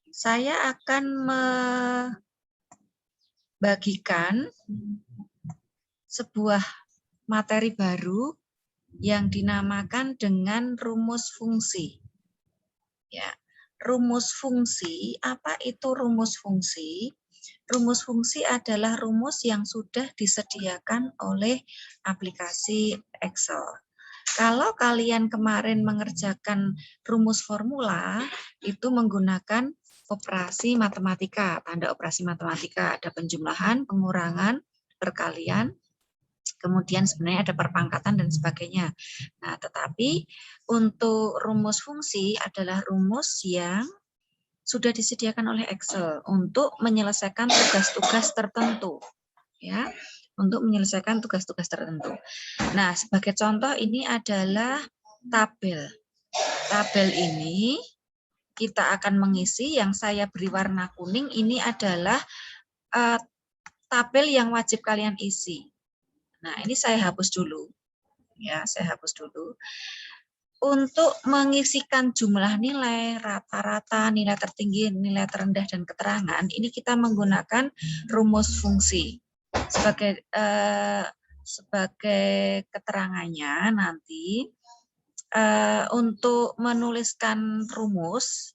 saya akan membagikan sebuah materi baru yang dinamakan dengan rumus fungsi. Ya, rumus fungsi, apa itu rumus fungsi? Rumus fungsi adalah rumus yang sudah disediakan oleh aplikasi Excel. Kalau kalian kemarin mengerjakan rumus formula, itu menggunakan operasi matematika, tanda operasi matematika, ada penjumlahan, pengurangan, perkalian, kemudian sebenarnya ada perpangkatan dan sebagainya. Nah, tetapi untuk rumus fungsi adalah rumus yang sudah disediakan oleh Excel untuk menyelesaikan tugas-tugas tertentu, ya, untuk menyelesaikan tugas-tugas tertentu. Nah, sebagai contoh ini adalah tabel. Tabel ini kita akan mengisi, yang saya beri warna kuning ini adalah tabel yang wajib kalian isi. Nah, ini saya hapus dulu. Ya, saya hapus dulu. Untuk mengisikan jumlah nilai, rata-rata, nilai tertinggi, nilai terendah, dan keterangan, ini kita menggunakan rumus fungsi. Sebagai keterangannya nanti, untuk menuliskan rumus,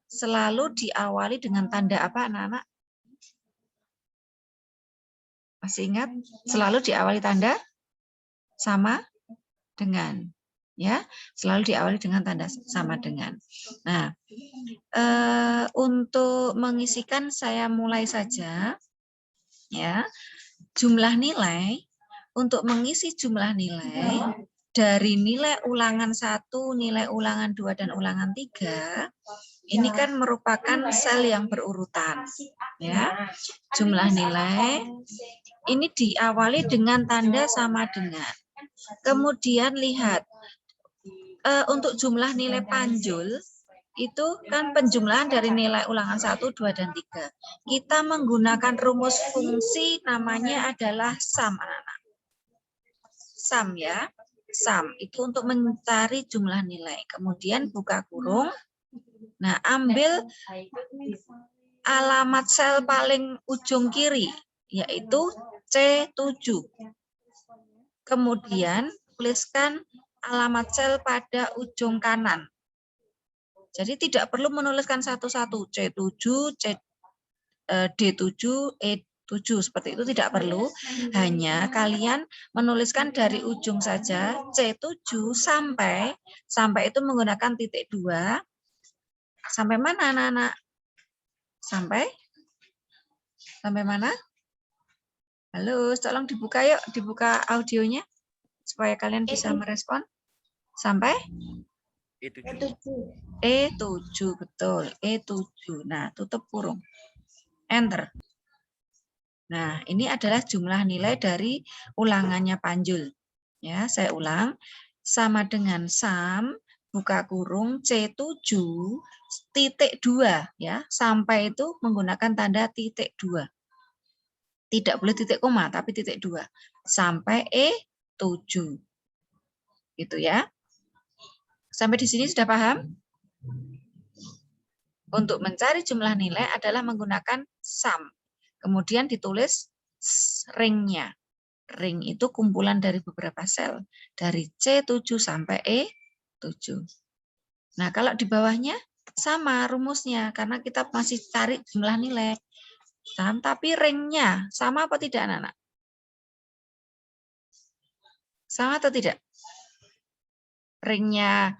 selalu diawali dengan tanda apa, anak-anak? Masih ingat? Selalu diawali tanda sama dengan. Ya, selalu diawali dengan tanda sama dengan. Nah, untuk mengisikan saya mulai saja. Ya, jumlah nilai, untuk mengisi jumlah nilai dari nilai ulangan 1, nilai ulangan 2, dan ulangan 3, ini kan merupakan sel yang berurutan. Ya, jumlah nilai ini diawali dengan tanda sama dengan. Kemudian lihat, untuk jumlah nilai panjul, itu kan penjumlahan dari nilai ulangan 1, 2, dan 3. Kita menggunakan rumus fungsi namanya adalah sum, anak-anak. Sum ya, sum itu untuk mencari jumlah nilai. Kemudian buka kurung. Nah, ambil alamat sel paling ujung kiri, yaitu C7. Kemudian tuliskan alamat sel pada ujung kanan. Jadi tidak perlu menuliskan satu-satu, C7, D7, E7, seperti itu tidak perlu. Hanya kalian menuliskan dari ujung saja, C7 sampai itu menggunakan titik 2. Sampai mana anak-anak? Sampai mana? Halo, tolong dibuka yuk, dibuka audionya supaya kalian bisa merespon. Sampai? E7, betul. E7. Nah, tutup kurung. Enter. Nah, ini adalah jumlah nilai dari ulangannya panjul. Ya, saya ulang. Sama dengan sum, buka kurung, C7, titik 2. Ya, sampai itu menggunakan tanda titik 2. Tidak boleh titik koma, tapi titik 2. Sampai E7. Gitu ya. Sampai di sini sudah paham? Untuk mencari jumlah nilai adalah menggunakan sum. Kemudian ditulis ringnya. Ring itu kumpulan dari beberapa sel. Dari C7 sampai E7. Nah, kalau di bawahnya sama rumusnya. Karena kita masih cari jumlah nilai. Tapi ringnya sama apa tidak, anak-anak? Sama atau tidak? Ringnya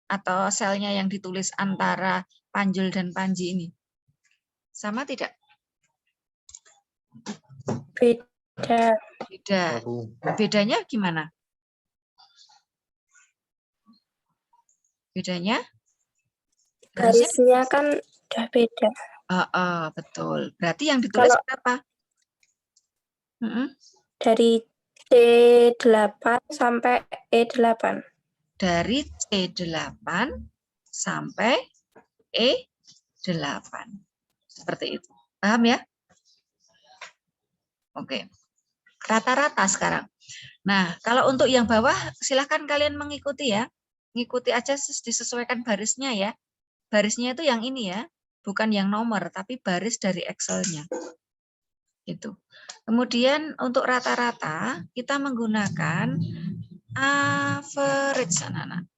atau selnya yang ditulis antara panjul dan panji ini. Sama tidak? Beda. Beda. Bedanya gimana? Bedanya? Garisnya kan udah beda. Betul. Berarti yang ditulis Kalau berapa? Dari C8 sampai E8. Dari C8 sampai E8. Seperti itu. Paham ya? Oke. Rata-rata sekarang. Nah, kalau untuk yang bawah, silahkan kalian mengikuti ya. Ngikuti aja, disesuaikan barisnya ya. Barisnya itu yang ini ya. bukan yang nomor, tapi baris dari Excel-nya. Itu. Kemudian untuk rata-rata kita menggunakan average, anak-anak.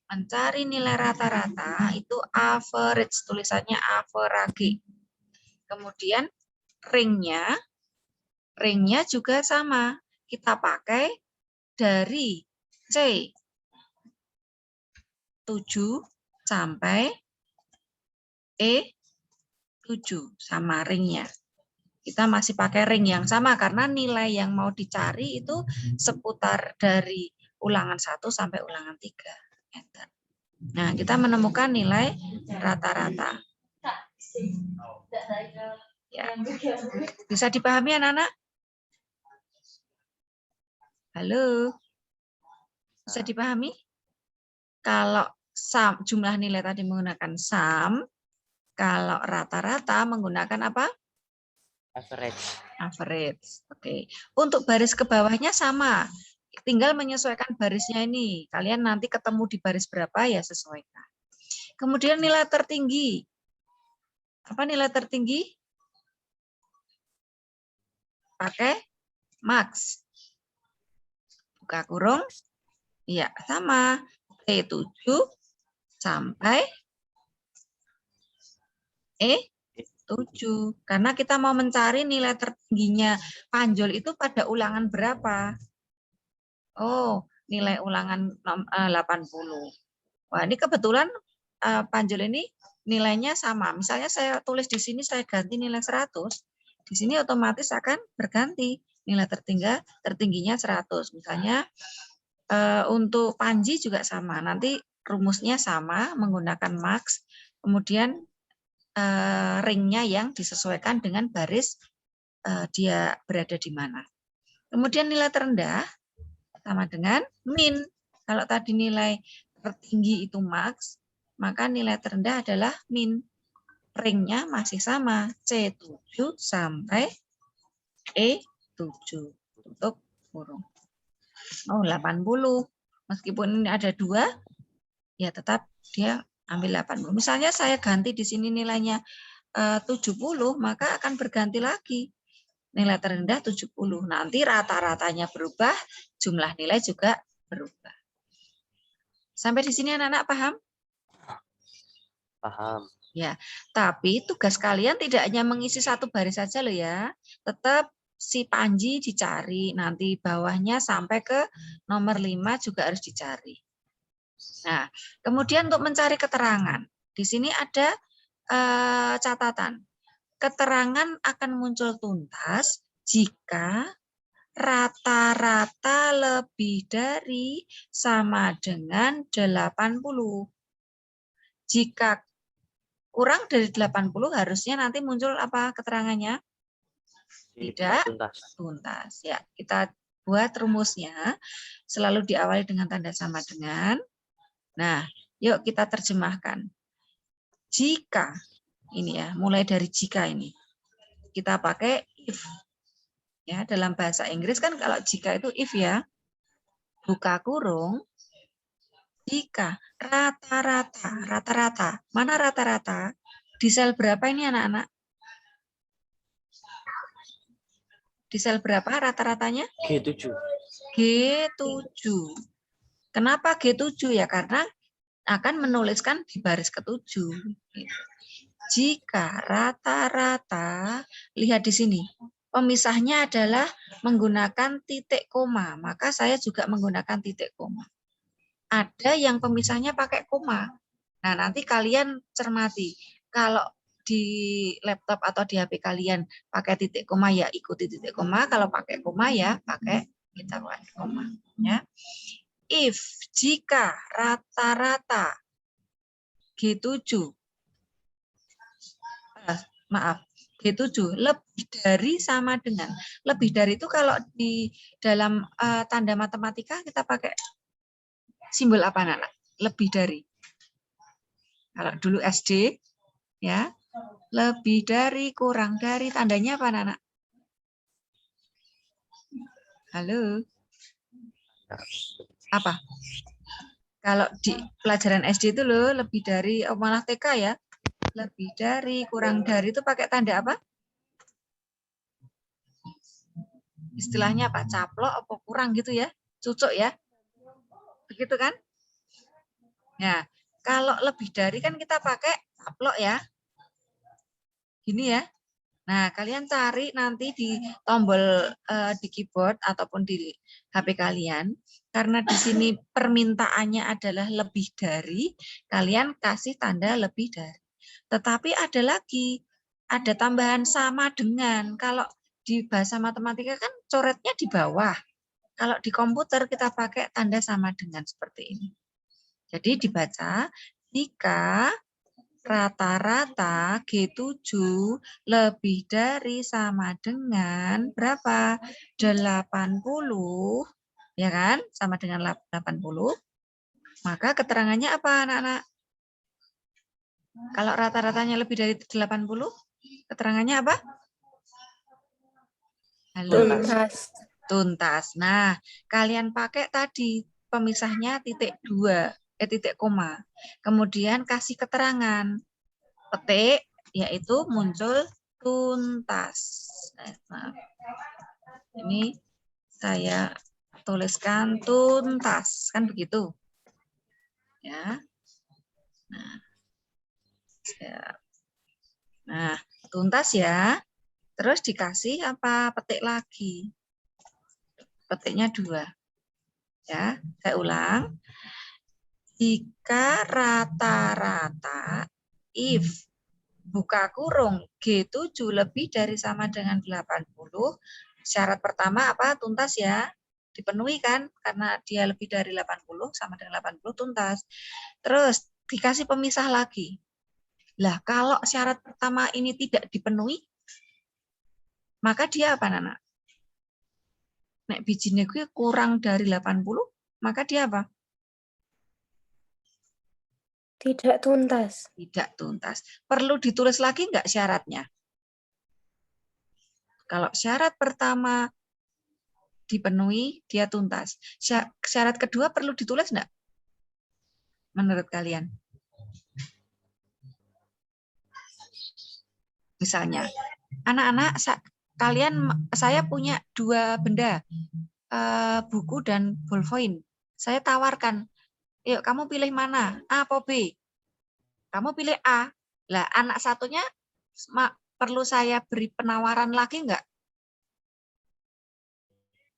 Mencari nilai rata-rata itu average, tulisannya average. Kemudian ringnya juga sama. Kita pakai dari C7 sampai E7 sama ringnya. Kita masih pakai ring yang sama karena nilai yang mau dicari itu seputar dari ulangan 1 sampai ulangan 3. Nah, kita menemukan nilai rata-rata. Ya. Bisa dipahami anak-anak? Halo? Bisa dipahami? Kalau jumlah nilai tadi menggunakan sum, kalau rata-rata menggunakan apa? Average. Average. Oke. Untuk baris ke bawahnya sama. Tinggal menyesuaikan barisnya ini. Kalian nanti ketemu di baris berapa ya sesuaikan. Kemudian nilai tertinggi. Apa nilai tertinggi? Pakai max. Buka kurung. Iya, sama. E7 sampai E7. Karena kita mau mencari nilai tertingginya panjol itu pada ulangan berapa? Oh, nilai ulangan 80. Wah, ini kebetulan panjol ini nilainya sama. Misalnya saya tulis di sini, saya ganti nilai 100. Di sini otomatis akan berganti. Nilai tertingginya 100. Misalnya untuk Panji juga sama. Nanti rumusnya sama, menggunakan max. Kemudian ringnya yang disesuaikan dengan baris dia berada di mana. Kemudian nilai terendah sama dengan min. Kalau tadi nilai tertinggi itu max, maka nilai terendah adalah min. Ringnya masih sama, C7 sampai E7. Tutup kurung. Oh, 80. Meskipun ini ada 2, ya tetap dia ambil 80. Misalnya saya ganti di sini nilainya 70, maka akan berganti lagi. Nilai terendah 70. Nanti rata-ratanya berubah, jumlah nilai juga berubah. Sampai di sini anak-anak paham? Paham. Ya, tapi tugas kalian tidak hanya mengisi satu baris saja loh ya. Tetap si Panji dicari, nanti bawahnya sampai ke nomor 5 juga harus dicari. Nah, kemudian untuk mencari keterangan, di sini ada catatan. Keterangan akan muncul tuntas jika rata-rata lebih dari sama dengan 80. Jika kurang dari 80 harusnya nanti muncul apa keterangannya? Tidak tuntas. Ya, kita buat rumusnya selalu diawali dengan tanda sama dengan. Nah, yuk kita terjemahkan. Jika ini ya, mulai dari jika ini. Kita pakai if. Ya, dalam bahasa Inggris kan kalau jika itu if ya. Buka kurung. Jika rata-rata. Mana rata-rata? Di sel berapa ini anak-anak? Di sel berapa rata-ratanya? G7. G7. Kenapa G7 ya? Karena akan menuliskan di baris ke-7. Jika rata-rata, lihat di sini. Pemisahnya adalah menggunakan titik koma. Maka saya juga menggunakan titik koma. Ada yang pemisahnya pakai koma. Nah, nanti kalian cermati. Kalau di laptop atau di HP kalian pakai titik koma ya ikuti titik koma. Kalau pakai koma ya pakai kita pakai koma. Ya. If jika rata-rata G7 G7 lebih dari sama dengan. Lebih dari itu kalau di dalam tanda matematika kita pakai simbol apa anak? Lebih dari. Kalau dulu SD ya, lebih dari, kurang dari, tandanya apa anak? Halo. Apa? Kalau di pelajaran SD itu loh lebih dari malah TK ya. Lebih dari, kurang dari itu pakai tanda apa? Istilahnya apa? Caplok apa kurang gitu ya? Cucuk ya? Begitu kan? Nah, kalau lebih dari kan kita pakai caplok ya. Gini ya. Nah, kalian cari nanti di tombol di keyboard ataupun di HP kalian. Karena di sini permintaannya adalah lebih dari, kalian kasih tanda lebih dari. Tetapi ada lagi, ada tambahan sama dengan. Kalau di bahasa matematika kan coretnya di bawah. Kalau di komputer kita pakai tanda sama dengan seperti ini. Jadi dibaca, jika rata-rata G7 lebih dari sama dengan berapa? 80, ya kan? Sama dengan 80. Maka keterangannya apa, anak-anak? Kalau rata-ratanya lebih dari 80, keterangannya apa? Halo? Tuntas. Tuntas. Nah, kalian pakai tadi pemisahnya titik 2, titik koma. Kemudian kasih keterangan. Petik, yaitu muncul tuntas. Nah, ini saya tuliskan tuntas, kan begitu? Ya. Nah, tuntas ya. Terus dikasih apa? Petik lagi. Petiknya 2. Ya, saya ulang. Jika rata-rata if buka kurung G7 lebih dari sama dengan 80, syarat pertama apa? Tuntas ya. Dipenuhi kan? Karena dia lebih dari 80 sama dengan 80 tuntas. Terus dikasih pemisah lagi. Lah, kalau syarat pertama ini tidak dipenuhi, maka dia apa, Nana? Nek bijine kuwi kurang dari 80, maka dia apa? Tidak tuntas. Tidak tuntas. Perlu ditulis lagi enggak syaratnya? Kalau syarat pertama dipenuhi, dia tuntas. Syarat kedua perlu ditulis enggak? Menurut kalian? Misalnya, anak-anak, saya punya 2 benda, buku dan ballpoint. Saya tawarkan, yuk kamu pilih mana, A atau B? Kamu pilih A. Lah, anak satunya perlu saya beri penawaran lagi enggak?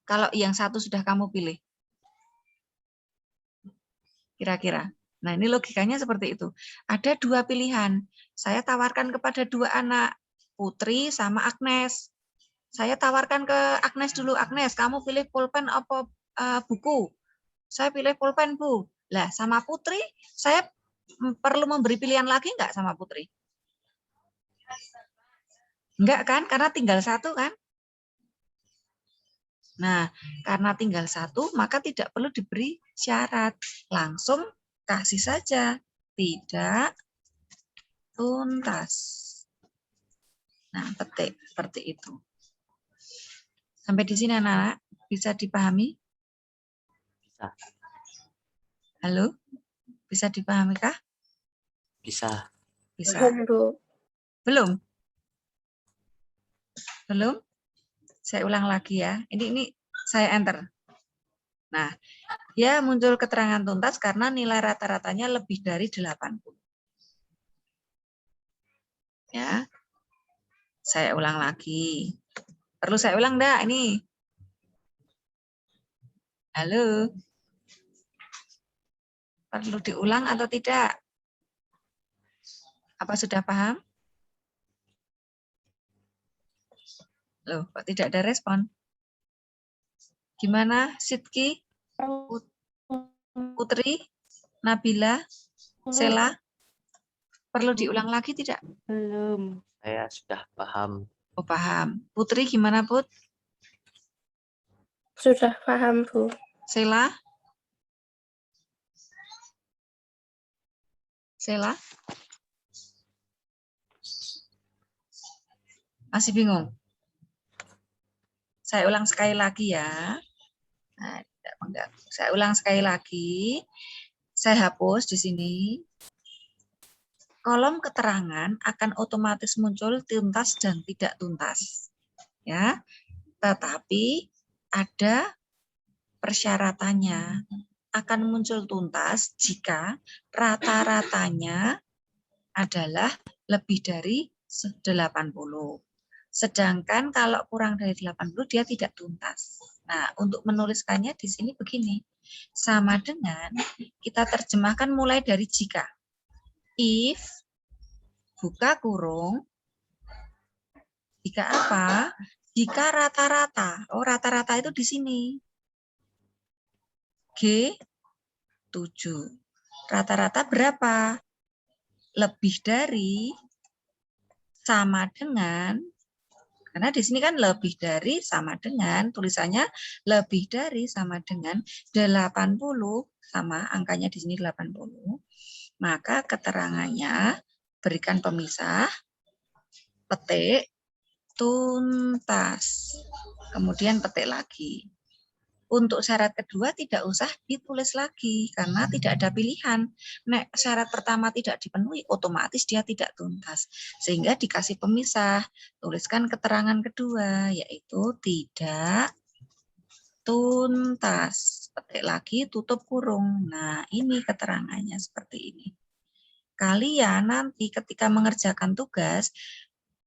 Kalau yang satu sudah kamu pilih. Kira-kira. Nah, ini logikanya seperti itu. Ada 2 pilihan. Saya tawarkan kepada 2 anak, Putri sama Agnes. Saya tawarkan ke Agnes dulu. Agnes, kamu pilih pulpen apa buku? Saya pilih pulpen, Bu. Lah, sama Putri, saya perlu memberi pilihan lagi enggak sama Putri? Enggak kan? Karena tinggal 1 kan? Nah, karena tinggal 1, maka tidak perlu diberi syarat. Langsung kasih saja. Tidak tuntas. Nah, petik. Seperti itu. Sampai di sini, anak-anak. Bisa dipahami? Bisa. Halo? Bisa dipahami kah? Bisa. Bisa. Bu. Belum? Belum? Saya ulang lagi ya. Ini saya enter. Nah, dia muncul keterangan tuntas karena nilai rata-ratanya lebih dari 80. Ya. Saya ulang lagi. Perlu saya ulang enggak ini? Halo? Perlu diulang atau tidak? Apa sudah paham? Loh, kok tidak ada respon? Gimana, Sidki? Putri? Nabila? Sela? Perlu diulang lagi tidak? Belum. Saya sudah paham. Oh, paham. Putri gimana, Put? Sudah paham, Bu. Sela? Sela? Masih bingung? Saya ulang sekali lagi ya. Nah, tidak mengganggu. Saya ulang sekali lagi. Saya hapus di sini. kolom keterangan akan otomatis muncul tuntas dan tidak tuntas. Ya, tetapi ada persyaratannya. Akan muncul tuntas jika rata-ratanya adalah lebih dari 80. Sedangkan kalau kurang dari 80 dia tidak tuntas. Nah, untuk menuliskannya di sini begini. Sama dengan kita terjemahkan mulai dari jika. If, buka kurung, jika apa? Jika rata-rata. Oh, rata-rata itu di sini. G, 7. Rata-rata berapa? Lebih dari, sama dengan, karena di sini kan lebih dari sama dengan, tulisannya lebih dari sama dengan 80, sama angkanya di sini 80. Maka keterangannya berikan pemisah, petik, tuntas. Kemudian petik lagi. Untuk syarat kedua tidak usah ditulis lagi karena tidak ada pilihan. Nek syarat pertama tidak dipenuhi, otomatis dia tidak tuntas. Sehingga dikasih pemisah. Tuliskan keterangan kedua, yaitu tidak tuntas. Petik lagi, tutup kurung. Nah, ini keterangannya seperti ini. Kalian nanti ketika mengerjakan tugas,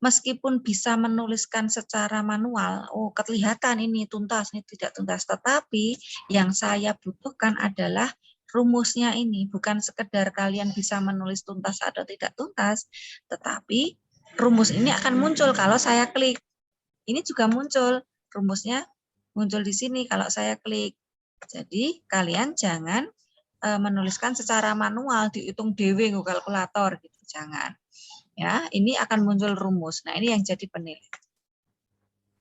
meskipun bisa menuliskan secara manual, oh kelihatan ini tuntas, ini tidak tuntas, tetapi yang saya butuhkan adalah rumusnya ini, bukan sekedar kalian bisa menulis tuntas atau tidak tuntas, tetapi rumus ini akan muncul kalau saya klik. Ini juga muncul, rumusnya muncul di sini kalau saya klik. Jadi kalian jangan menuliskan secara manual, dihitung dewe kalkulator gitu, jangan. Ya, ini akan muncul rumus. Nah, ini yang jadi penilai.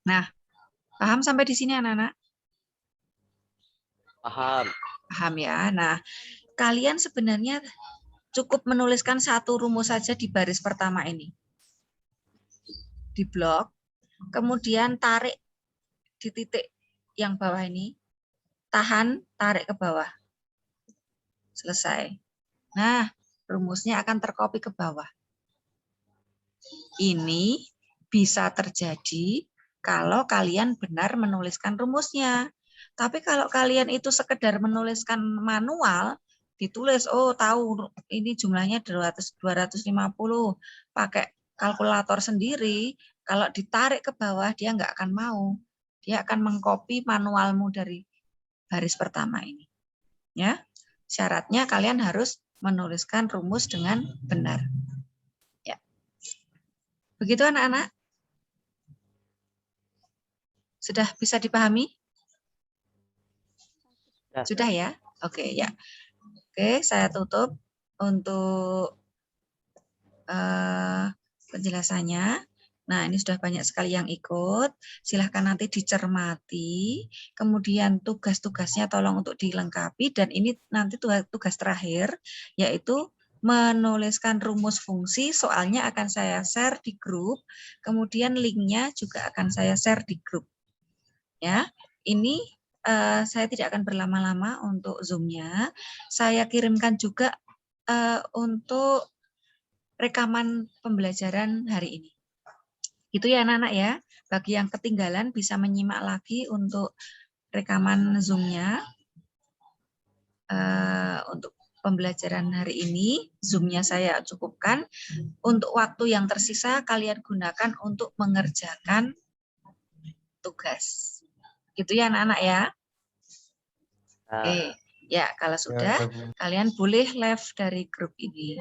Nah, paham sampai di sini anak-anak? Paham. Paham ya. Nah, kalian sebenarnya cukup menuliskan satu rumus saja di baris pertama ini. Di blok, kemudian tarik di titik yang bawah ini, tahan, tarik ke bawah. Selesai. Nah, rumusnya akan tercopy ke bawah. Ini bisa terjadi kalau kalian benar menuliskan rumusnya. Tapi kalau kalian itu sekedar menuliskan manual, ditulis, oh tahu ini jumlahnya 250, pakai kalkulator sendiri, kalau ditarik ke bawah dia nggak akan mau. Dia akan mengcopy manualmu dari baris pertama ini. Ya, syaratnya kalian harus menuliskan rumus dengan benar. Begitu anak-anak? Sudah bisa dipahami? Sudah ya? Oke, ya. Oke, saya tutup untuk penjelasannya. Nah, ini sudah banyak sekali yang ikut. Silahkan nanti dicermati. Kemudian tugas-tugasnya tolong untuk dilengkapi. Dan ini nanti tugas terakhir, yaitu menuliskan rumus fungsi. Soalnya akan saya share di grup. Kemudian linknya juga akan saya share di grup. Ya, ini saya tidak akan berlama-lama untuk Zoom-nya. Saya kirimkan juga untuk rekaman pembelajaran hari ini. Itu ya anak-anak ya. Bagi yang ketinggalan bisa menyimak lagi untuk rekaman Zoom-nya. Untuk pembelajaran hari ini, Zoom-nya saya cukupkan. Untuk waktu yang tersisa, kalian gunakan untuk mengerjakan tugas. Gitu ya anak-anak ya. Oke, ya kalau sudah, kalian boleh left dari grup ini.